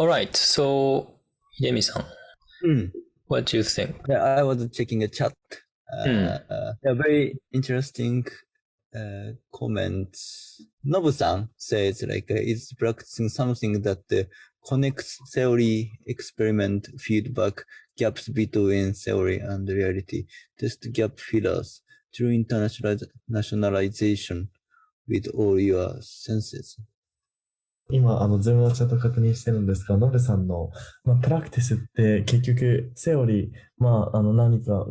All right. So, Hidemi-san, うん。 what do you think? Yeah, I was checking a chat. Yeah, very interesting comments. Nobu-san says it's practicing something that connects theory, experiment, feedback, gaps between theory and reality, test gap fillers through internationalization with all your senses. 今、ズームのチャット確認してるんですが、ノブさんの、プラクティスって結局、セオリー、何か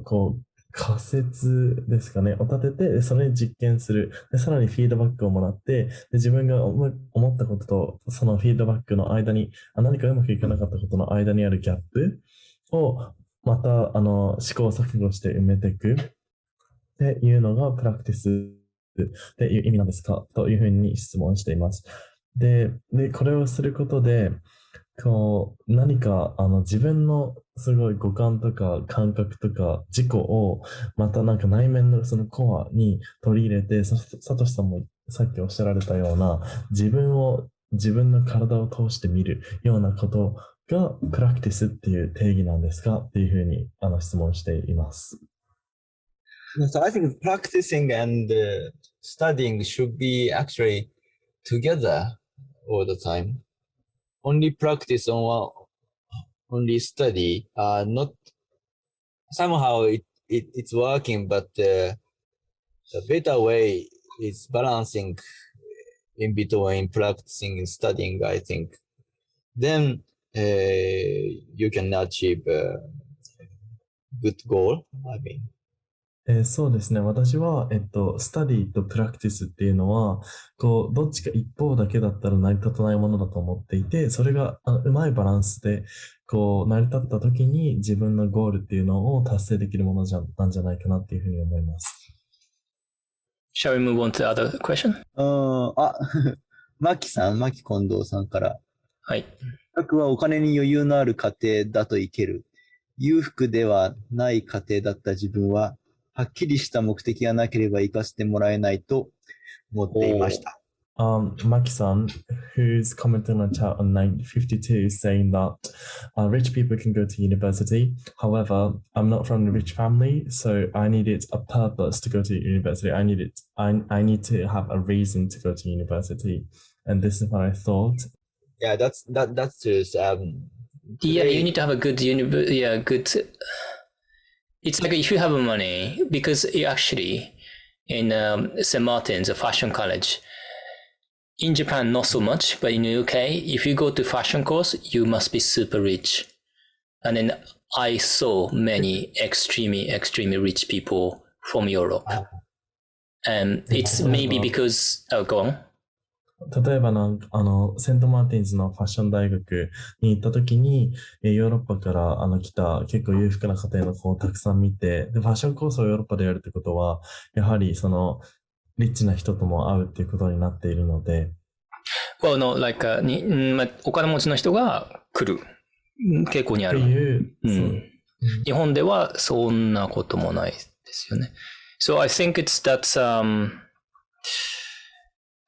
仮説ですかね、を立てて、それに実験する。で、さらにフィードバックをもらって、で自分が思ったことと、そのフィードバックの間に、何かうまくいかなかったことの間にあるギャップを、また、試行錯誤して埋めていくっていうのがプラクティスっていう意味なんですかというふうに質問しています。で、これをすることで、何か自分のすごい五感とか感覚とか自己をまたなんか内面のそのコアに取り入れて、サトシさんもさっきおっしゃられたような自分の体を通して見るようなことがプラクティスっていう定義なんですかっていうふうに質問しています。So I think practicing and studying should be actually together all the time. Only practice on only study, not somehow it's working, but the better way is balancing in between practicing and studying, I think. Then you can achieve a good goal, I mean. そうですね。私は、スタディとプラクティスっていうのは、どっちか一方だけだったら成り立たないものだと思っていて、それがうまいバランスで、成り立った時に自分のゴールっていうのを達成できるものなんじゃないかなっていうふうに思います。Shall we move on to the other question? マキ近藤さんから。はい。僕はお金に余裕のある家庭だといける。裕福ではない家庭だった自分は、はっきりした目的がなければ生かしてもらえないと思っていました。Maki-san, who's commenting on chat on 952, is saying that rich people can go to university. However, I'm not from a rich family, so I needed a purpose to go to university. I need to have a reason to go to university, and this is what I thought. Yeah, that's just Yeah, you need to have a good good. It's like if you have money, because you actually in St. Martin's, a fashion college. In Japan, not so much, but in the UK, if you go to fashion course, you must be super rich. And then I saw many extremely rich people from Europe. And it's maybe because, go on. 例えばセントマーティンズのファッション大学に行った時に、ヨーロッパから来た結構裕福な家庭の子をたくさん見て、で、ファッションコースをヨーロッパでやるってことは、やはりその、リッチな人とも会うっていうことになっているので。Well, no, like, お金持ちの人が来る傾向にある。っていう、日本ではそんなこともないですよね。So I think it's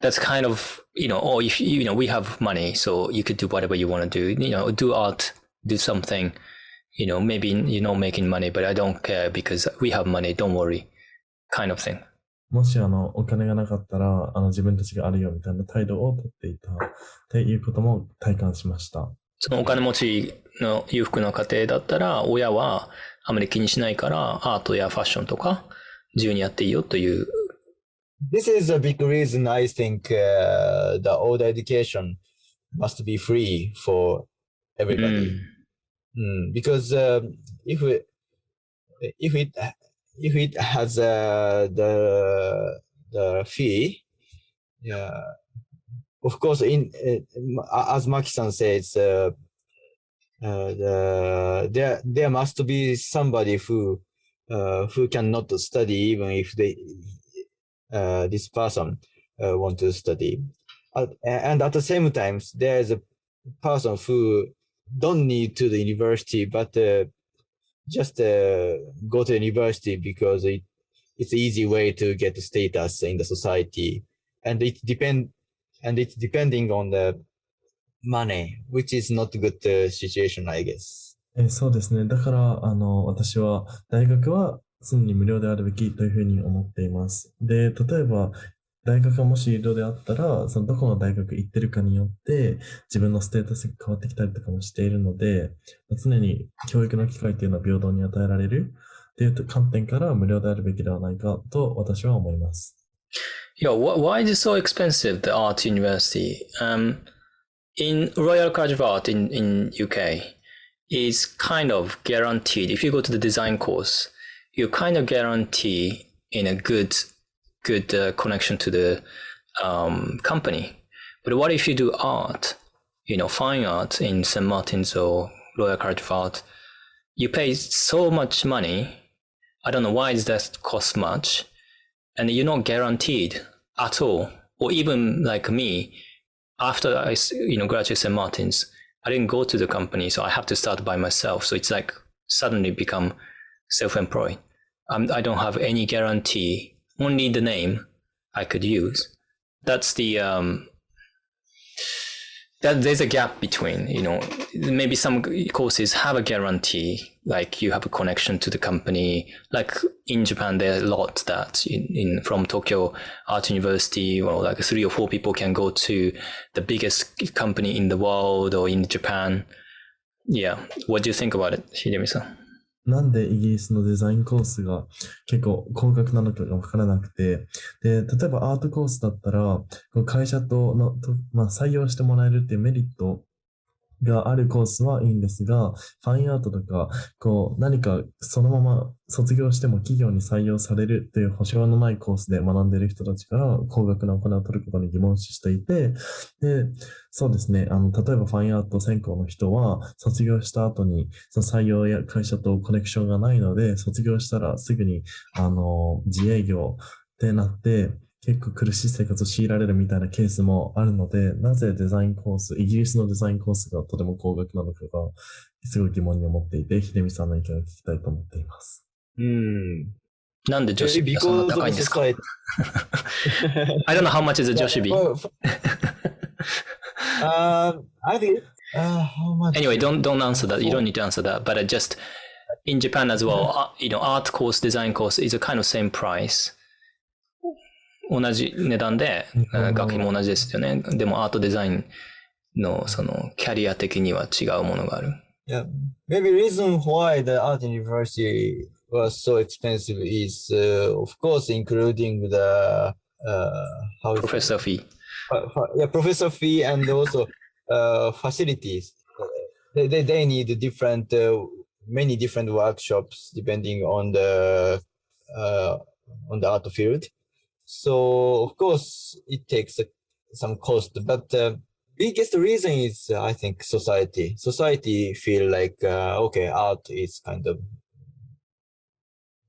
that's kind of, or if, we have money, so you could do whatever you want to do, do art, do something, maybe you're not making money, but I don't care because we have money, don't worry, kind of thing. もしお金がなかったら自分たちがあるよみたいな態度をとっていたっていうことも体感しました。そのお金持ちの裕福な家庭だったら親はあまり気にしないからアートやファッションとか自由にやっていいよという。This is a big reason I think the old education must be free for everybody. Because if it has the fee, of course, as Maki-san says, there must be somebody who cannot study even if this person want to study, and at the same time, there is a person who don't need to the university, but just go to university because it's an easy way to get status in the society, and it's depending on the money, which is not a good situation, I guess. そうですね。だから、私は、大学は常に無料であるべきというふうに思っています。で、例えば、大学がもし有料であったら、そのどこの大学行ってるかによって、自分のステータスが変わってきたりとかもしているので、常に教育の機会というのは平等に与えられるという観点から無料であるべきではないかと私は思います。Yeah, why is it so expensive, the art university? In Royal College of Art in UK, is kind of guaranteed. If you go to the design course, you kind of guarantee in a good connection to the company. But what if you do art, fine art in St. Martin's or Royal College of Art? You pay so much money. I don't know why does that cost much, and you're not guaranteed at all. Or even like me, after I graduated St. Martin's, I didn't go to the company, so I have to start by myself. So it's like suddenly become self-employed. I don't have any guarantee, only the name I could use. That's the that there's a gap between, maybe some courses have a guarantee, like you have a connection to the company. Like in Japan, there are a lot that from Tokyo Art University, or like 3 or 4 people can go to the biggest company in the world or in Japan. Yeah. What do you think about it, Hidemi-san? なんでイギリスのデザインコースが結構高額なのかが分からなくて、で、例えばアートコースだったら、会社と採用してもらえるっていうメリットがあるコースはいいんですが、ファインアートとか、何かそのまま卒業しても企業に採用されるという保証のないコースで学んでいる人たちから高額なお金を取ることに疑問視していて、で、そうですね、例えばファインアート専攻の人は卒業した後にその採用や会社とコネクションがないので、卒業したらすぐに、自営業ってなって、結構苦しい生活を強いられるみたいなケースもあるので、なぜデザインコース、イギリスのデザインコースがとても高額なのかが、すごい疑問に思っていて、秀美さんの意見を聞きたいと思っています。なんで女子ビがそんな高いんですか？ I don't know how much is a Joshibi. I think, how much? Anyway, don't answer that. You don't need to answer that. But just in Japan as well, art course, design course is a kind of same price. 同じ値段で、学費も同じですよね。でもアートデザインのそのキャリア的には違うものがある。Yeah, maybe reason why the art university was so expensive is, of course, including the professor fee. Yeah, professor fee and also facilities. They need many different workshops depending on the art field. So of course it takes some cost, but the biggest reason is I think society. Society feel like okay, art is kind of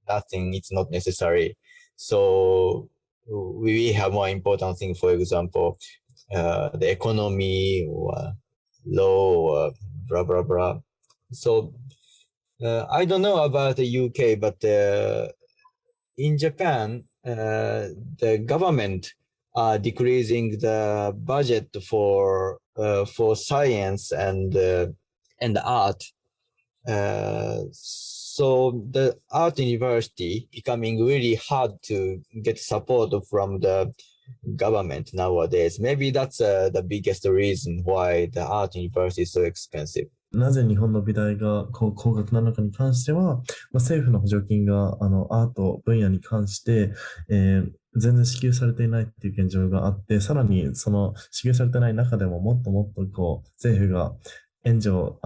nothing. It's not necessary. So we have more important thing. For example, the economy or law or blah blah blah. So I don't know about the UK, but in Japan, the government are decreasing the budget for science and art. So the art university becoming really hard to get support from the government nowadays. Maybe that's the biggest reason why the art university is so expensive. なぜ日本の美大が高額なのかに関しては、政府の補助金がアート分野に関して、全然支給されていないっていう現状があって、さらにその支給されてない中でももっともっと政府が援助を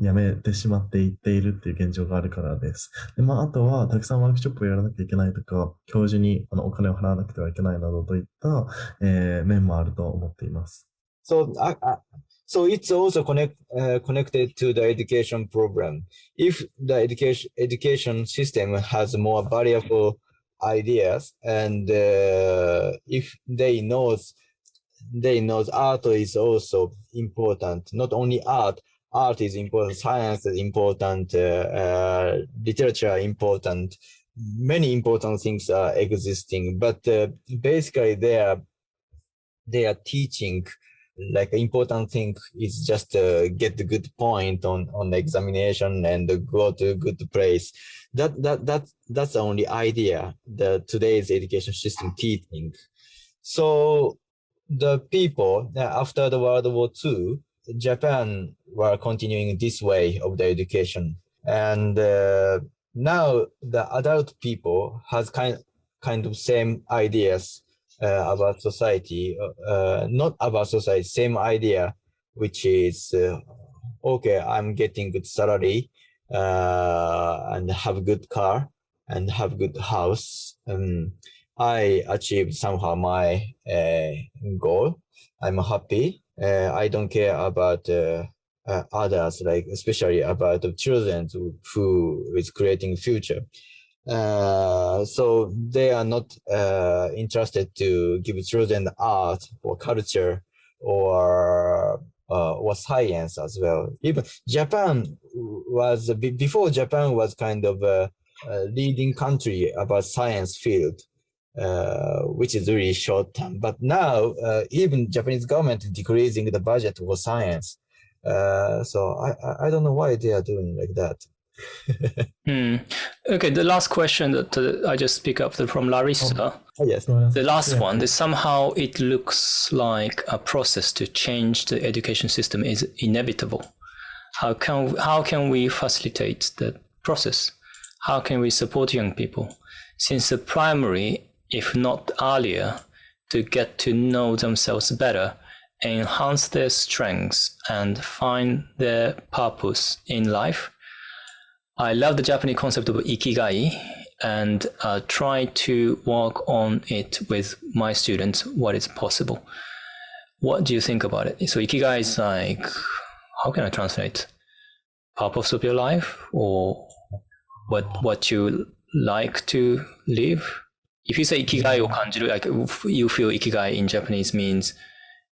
やめてしまっていっているっていう現状があるからです。で、あとはたくさんワークショップをやらなきゃいけないとか、教授にお金を払わなくてはいけないなどといった、面もあると思っています。So it's also connected to the education program. If the education system has more variable ideas, and if they knows art is also important. Not only art is important, science is important, literature important. Many important things are existing, but basically they are teaching like important thing is just get the good point on the examination and go to a good place. That's the only idea that today's education system teaching. So the people after the World War II, Japan were continuing this way of the education, and now the adult people has kind of same ideas about society, not about society, same idea, which is okay, I'm getting good salary and have good car and have good house. I achieved somehow my goal. I'm happy. I don't care about others, like especially about the children who is creating future. So they are not interested to give children art or culture or science as well. Even Japan was before Japan was kind of a leading country about science field, which is really short term. But now even Japanese government is decreasing the budget for science. So I don't know why they are doing like that. Okay, the last question that I just pick up from Larissa. Oh, yes. The last one is somehow it looks like a process to change the education system is inevitable. How can we facilitate the process? How can we support young people? Since the primary, if not earlier, to get to know themselves better, enhance their strengths, and find their purpose in life. I love the Japanese concept of ikigai and try to work on it with my students, what is possible. What do you think about it? So ikigai is like, how can I translate? Purpose of your life, or what you like to live? If you say ikigai or kanjiru, like you feel ikigai in Japanese means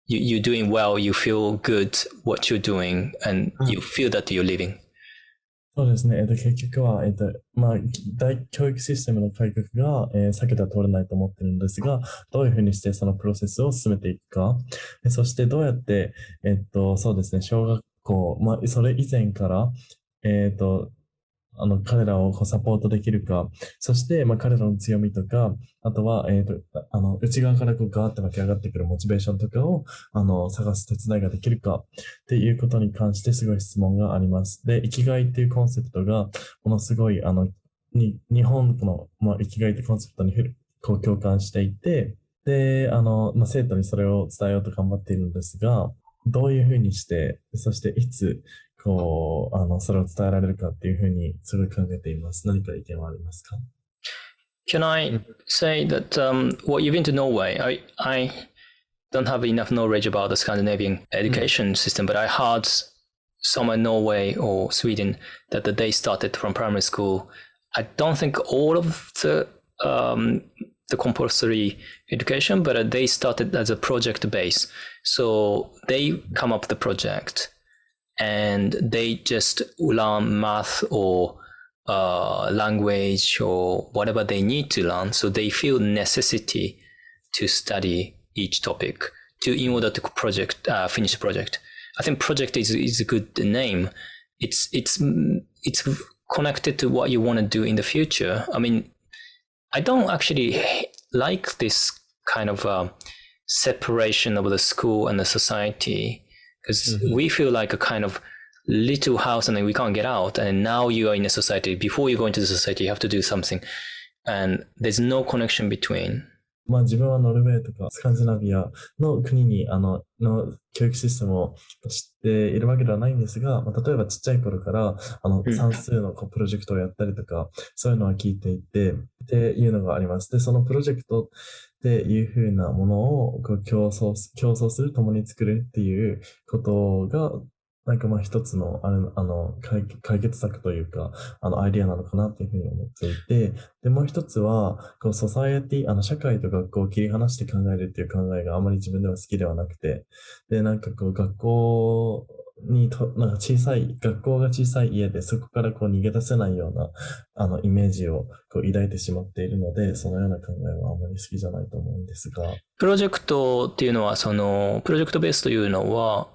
you're doing well, you feel good what you're doing, and you feel that you're living. そうですね。結局は、大教育システムの改革が、避けては通れないと思ってるんですが、どういうふうにしてそのプロセスを進めていくか。そしてどうやって、そうですね、小学校、それ以前から、彼らをサポートできるか、そして、彼らの強みとか、あとは、内側からガーッと湧き上がってくるモチベーションとかを、探す手伝いができるかっていうことに関してすごい質問があります。で、生きがいっていうコンセプトが、ものすごい、日本の、生きがいってコンセプトに共感していて、で、生徒にそれを伝えようと頑張っているんですが、どういうふうにして、そしていつ、それを伝えられるかっていうふうにすごい考えています。何か意見はありますか? Can I say that you've been to Norway? I don't have enough knowledge about the Scandinavian education system, but I heard somewhere in Norway or Sweden that they started from primary school. I don't think all of the compulsory education, but they started as a project base. So they come up with the project and they just learn math or language or whatever they need to learn. So they feel necessity to study each topic in order to finish the project. I think project is a good name. It's connected to what you want to do in the future. I mean, I don't actually like this kind of separation of the school and the society, because we feel like a kind of little house and then we can't get out. And now you are in a society. Before you go into the society, you have to do something. And there's no connection between. 自分はノルウェーとかスカンジナビアの国にの教育システムを知っているわけではないんですが、例えばちっちゃい頃から算数のプロジェクトをやったりとか、そういうのは聞いていてっていうのがあります。で、そのプロジェクトっていう風なものを競争する、共に作るっていうことがなんか一つの解決策というかアイディアなのかなというふうに思っていて、でもう一つはソサエティ社会と学校を切り離して考えるっていう考えがあまり自分では好きではなくて、でなんか学校なんか学校が小さい家でそこからこう逃げ出せないようなイメージをこう抱いてしまっているので、そのような考えはあまり好きじゃないと思うんですが。プロジェクトっていうのは、プロジェクトベースというのは、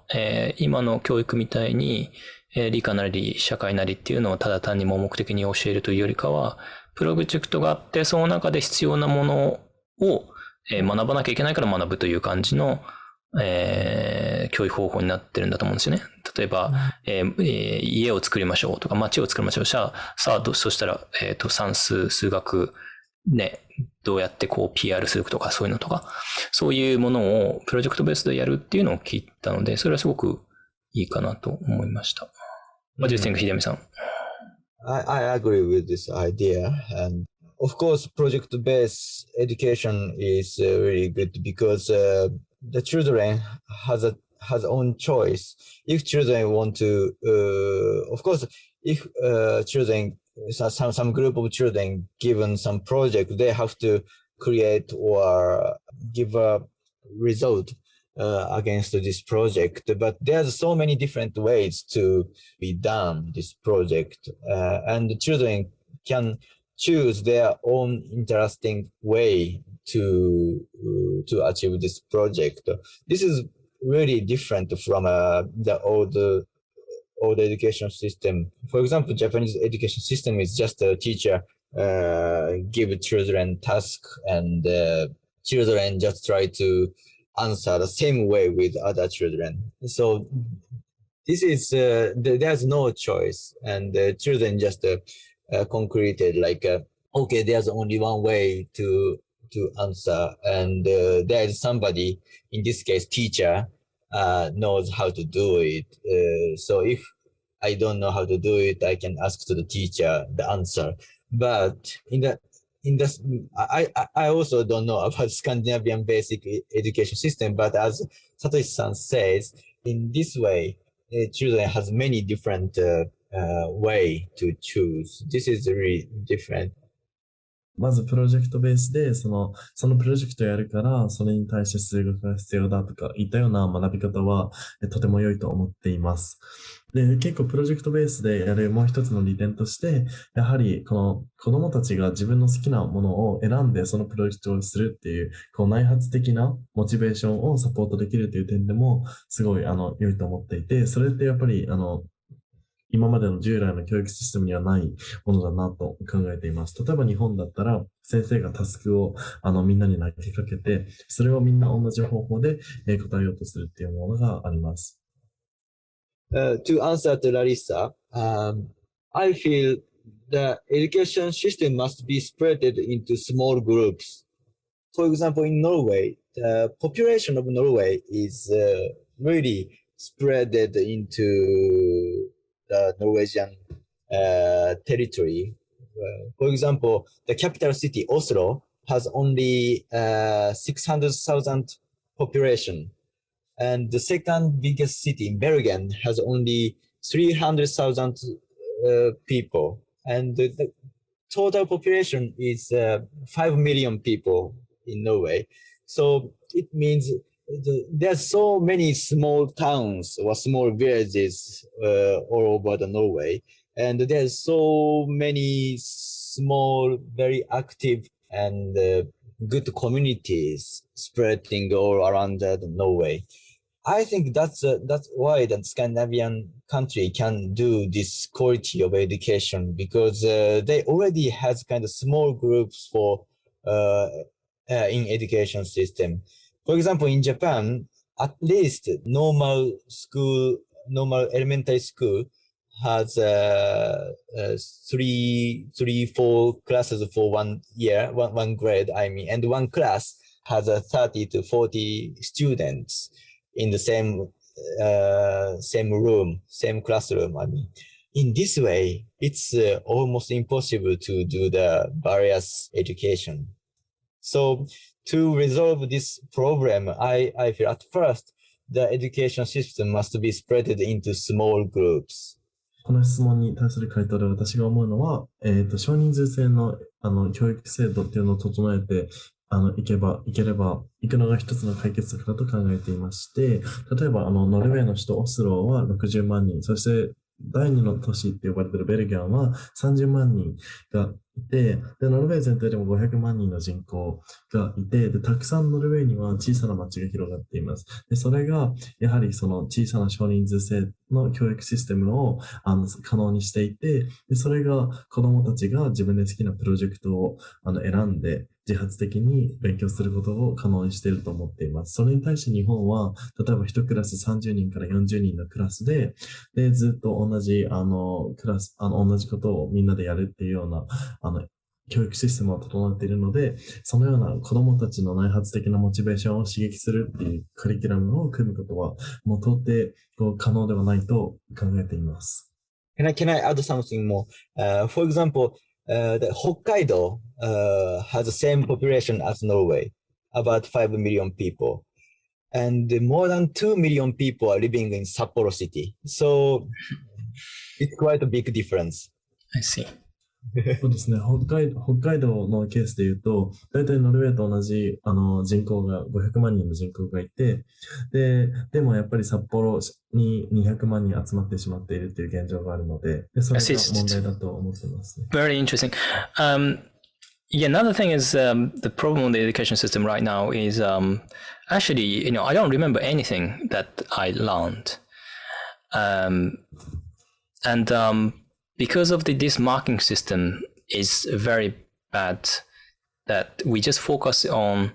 今の教育みたいに、理科なり社会なりっていうのをただ単に盲目的に教えるというよりかは、プロジェクトがあって、その中で必要なものを、学ばなきゃいけないから学ぶという感じの、教育方法になってるんだと思うんですよね。例えば、家を作りましょうとか、街を作りましょう。さあ、そしたら、算数、数学、ね、どうやってこう PR するとかそういうのとか、そういうものをプロジェクトベースでやるっていうのを聞いたので、それはすごくいいかなと思いました。What do you think, Hidemiさん? I agree with this idea. And of course, project-based education is really good because the children has own choice. If children want to, of course, if children, some group of children given some project, they have to create or give a result against this project. But there's so many different ways to be done this project, and the children can choose their own interesting way to achieve this project. This is really different from the old education system. For example, Japanese education system is just a teacher give children task and children just try to answer the same way with other children. So this is there's no choice, and the children just concreted like okay, there's only one way to answer, and there is somebody, in this case teacher, knows how to do it. So if I don't know how to do it, I can ask to the teacher the answer. But in the I also don't know about Scandinavian basic education system, but as Satoshi-san says, in this way, children has many different way to choose. This is really different. まずプロジェクトベースで、そのプロジェクトをやるから、それに対して数学が必要だとか、いったような学び方は、とても良いと思っています。で、結構プロジェクトベースでやるもう一つの利点として、やはりこの子供たちが自分の好きなものを選んでそのプロジェクトをするっていう、こう内発的なモチベーションをサポートできるという点でも、すごい良いと思っていて、それってやっぱり今までの従来の教育システムにはないものだなと考えています。例えば日本だったら先生がタスクをみんなに投げかけて、それをみんな同じ方法で答えようとするっていうものがあります。To answer to Larissa, I feel the education system must be spread into small groups. For example, in Norway, the population of Norway is really spread into the Norwegian territory. For example, the capital city, Oslo, has only 600,000 population. And the second biggest city, Bergen, has only 300,000 people. And the total population is 5 million people in Norway. So it means there's so many small towns or small villages all over the Norway, and there's so many small, very active and good communities spreading all around the Norway. I think that's why the Scandinavian country can do this quality of education, because they already has kind of small groups for in education system. For example, in Japan, at least normal elementary school has four classes for 1 year, one grade, I mean, and one class has 30 to 40 students in the same room, same classroom, I mean. In this way, it's almost impossible to do the various education. So to resolve this problem, I feel at first the education system must be spread into small groups. この質問に対する回答で私が思うのは、少人数制の教育制度っていうのを整えていければ、行くのが一つの解決策だと考えていまして、例えば、ノルウェーの首都オスロは60万人、そして第二の都市って呼ばれているベルギャンは30万人がいて、で、ノルウェー全体でも500万人の人口がいて、で、たくさんノルウェーには小さな町が広がっています。で、それが、やはりその小さな少人数制の教育システムを可能にしていて、で、それが子供たちが自分で好きなプロジェクトを選んで、自発的に勉強することを可能にしていると思っています。それに対して日本は、例えば1クラス30人から40人のクラスで、ずっと同じ、クラス、同じことをみんなでやるっていうような、教育システムを整っているので、そのような子供たちの内発的なモチベーションを刺激するっていうカリキュラムを組むことは、もう到底可能ではないと考えています。Can I add something more? For example, the Hokkaido has the same population as Norway, about 5 million people. And more than 2 million people are living in Sapporo city. So it's quite a big difference. I see. そうですね、北海道のケースで言うと、大体ノルウェーと同じ人口が500万人の人口がいて、でもやっぱり札幌に200万人集まってしまっているという現状があるので、それが問題だと思っていますね。Very interesting. Yeah, another thing is the problem with the education system right now is actually, I don't remember anything that I learned. Because of this marking system is very bad, that we just focus on,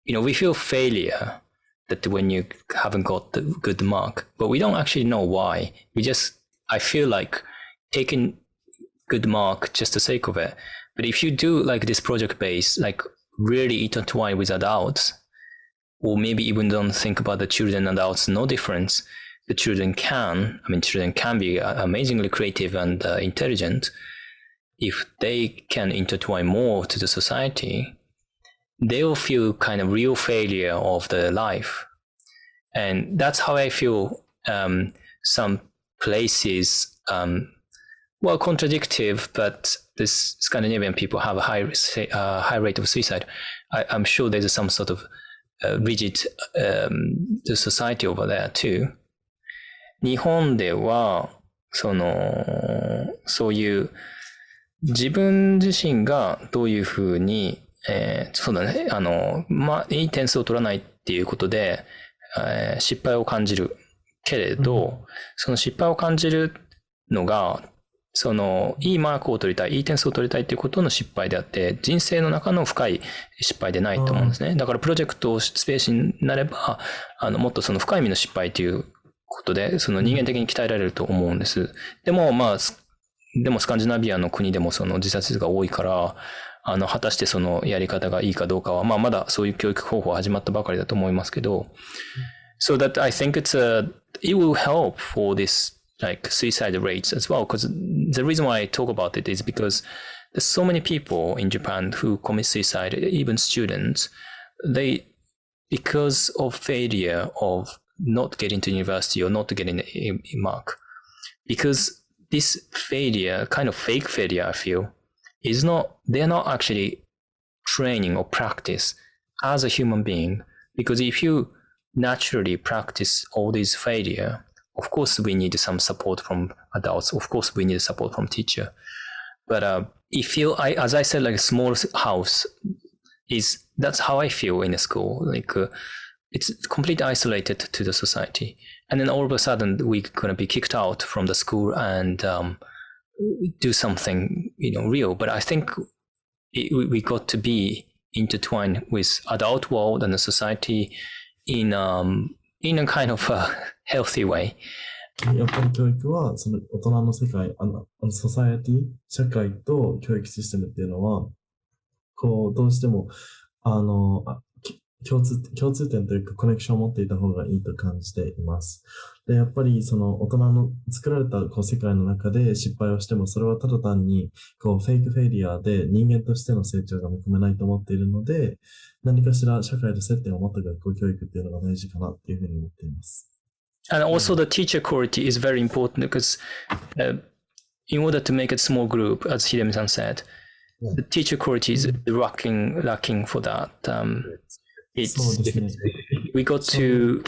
we feel failure that when you haven't got the good mark, but we don't actually know why. I feel like taking good mark just the sake of it. But if you do like this project based, like really intertwine with adults, or maybe even don't think about the children and adults, no difference. The children can be amazingly creative and intelligent. If they can intertwine more to the society, they will feel kind of real failure of their life. And that's how I feel some places, contradictive, but this Scandinavian people have a high rate of suicide. I'm sure there's some sort of rigid the society over there too. 日本ではそういう自分自身がどういうふうに、そうだね、いい点数を取らないっていうことで、失敗を感じるけれど、その失敗を感じるのがいいマークを取りたい、いい点数を取りたいっていうことの失敗であって、人生の中の深い失敗でないと思うんですね。だからプロジェクトスペースになれば、もっと深い意味の失敗ということで、人間的に鍛えられると思うんです。でもスカンジナビアの国でも自殺率が多いから、果たしてやり方がいいかどうかは、まだそういう教育方法は始まったばかりだと思いますけど、So that I think it will help for this like suicide rates as well, because the reason why I talk about it is because there's so many people in Japan who commit suicide, even students, because of failure of not getting to university or not getting a mark. Because this failure, kind of fake failure, I feel, they're not actually training or practice as a human being. Because if you naturally practice all these failure, of course we need some support from adults. Of course we need support from teacher. But as I said, like a small house that's how I feel in a school. Like it's completely isolated to the society. And then all of a sudden we're going to be kicked out from the school and do something, real. But I think we got to be intertwined with adult world and the society in a kind of a healthy way. やっぱり教育はその大人の世界、ソサエティ、社会と教育システムっていうのは、どうしても共通点というかコネクションを持っていた方がいいと感じています。で、やっぱり大人の作られた世界の中で失敗をしても、それはただ単にフェイクフェイリアで人間としての成長が見込めないと思っているので、何かしら社会と接点を持った学校教育っていうのが大事かなっていうふうに思っています。And also the teacher quality is very important because in order to make a small group, as Hidemi-san said, the teacher quality is lacking for that. It's そうですね。we got to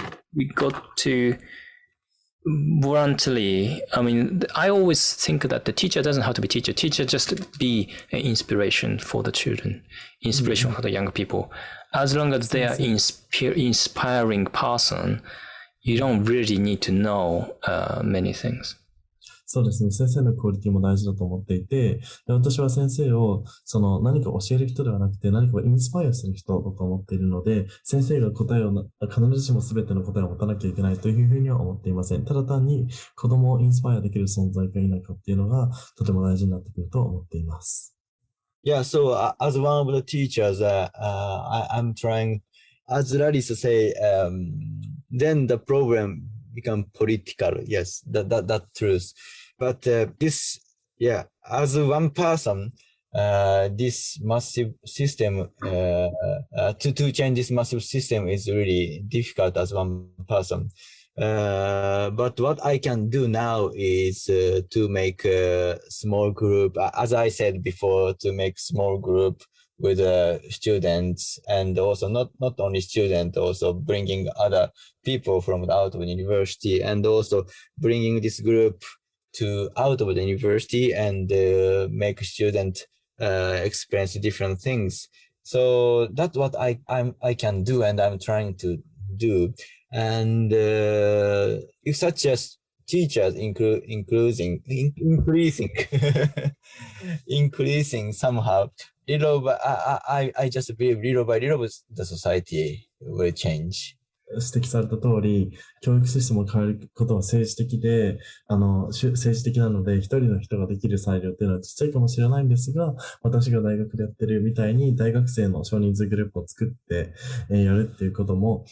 voluntarily. I mean, I always think that the teacher doesn't have to be teacher. Teacher just be an inspiration for the children, inspiration for the young people. As long as they are inspiring person, you don't really need to know many things. そうですね。先生のクオリティも大事だと思っていて、で私は先生をその何か教える人ではなくて何かをインスパイアする人だと思っているので、先生が答えを必ずしも全ての答えを持たなきゃいけないというふうには思っていません。ただ単に子供をインスパイアできる存在か否かっていうのがとても大事になってくると思っています。Yeah, so as one of the teachers, I'm trying, as Larissa say, then the problem become political. Yes, that truth. But this, yeah, as one person, this massive system, to change this massive system is really difficult as one person. But what I can do now is to make a small group, as I said before, to make small group with students, and also not only students, also bringing other people from out of the university, and also bringing this group to out of the university and make students experience different things. So that's what I can do, and I'm trying to do. And if such as teachers increasing increasing somehow, little by I just believe little by little the society will change. 指摘された通り、教育システムを変えることは政治的で、政治的なので、一人の人ができる裁量っていうのはちっちゃいかもしれないんですが、私が大学でやってるみたいに大学生の少人数グループを作って、やるっていうことも、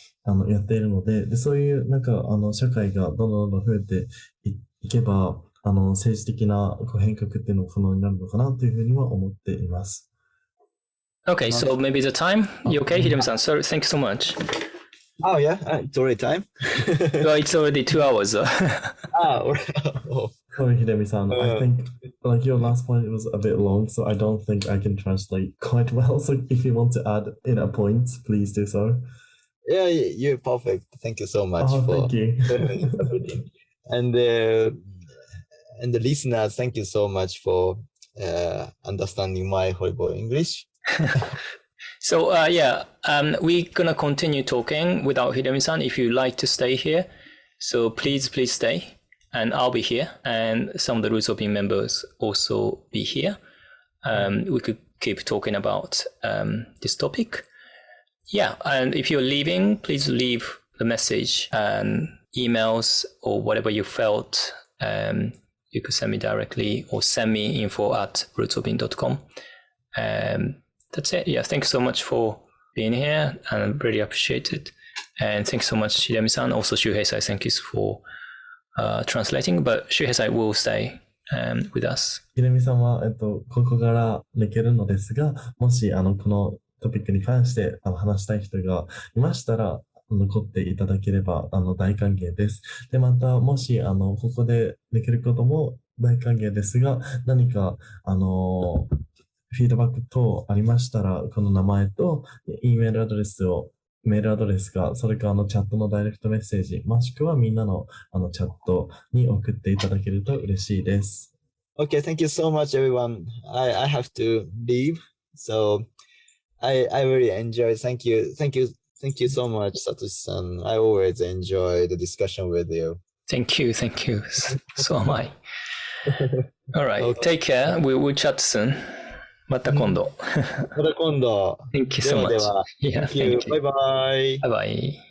やっているので、で、そういう、社会がどんどん増えていけば、政治的な変革っていうのも可能になるのかなというふうには思っています。Okay, so maybe the time? You okay, Hidemi-san? Sorry, thank you so much. Oh yeah, it's already time. Well, it's already 2 hours. Sorry, Hidemi-san. I think your last point was a bit long, so I don't think I can translate quite well. So if you want to add in a point, please do so. Yeah, you're perfect. Thank you so much thank you. And the listeners, thank you so much for understanding my horrible English. So we're gonna continue talking without Hidemi-san. If you like to stay here, so please stay, and I'll be here, and some of the Rusobi members also be here. We could keep talking about this topic. Yeah, and if you're leaving, please leave the message, emails or whatever you felt. You could send me directly or send me info@rootsobin.com. That's it. Yeah, thanks so much for being here, and I really appreciate it. And thanks so much, Hidemi-san. Also, Shuhei-san, thank you for translating. But Shuhei-san will stay with us. ひでみさんは、ここから抜けるのですが、もし、このトピックに関して話したい人がいましたら、残っていただければ、大歓迎です。で、また、もし、ここで抜けることも大歓迎ですが、何か、フィードバック等ありましたら、この名前と、メールアドレスか、それかチャットのダイレクトメッセージ、もしくはみんなのチャットに送っていただけると嬉しいです。Okay, thank you so much, everyone. I have to leave, so I really enjoyed. Thank you so much, Satoshi-san. I always enjoy the discussion with you. Thank you. So am I. All right, okay. Take care. We'll chat soon. また今度。Thank you so much. Yeah, thank you. Bye bye. Bye bye.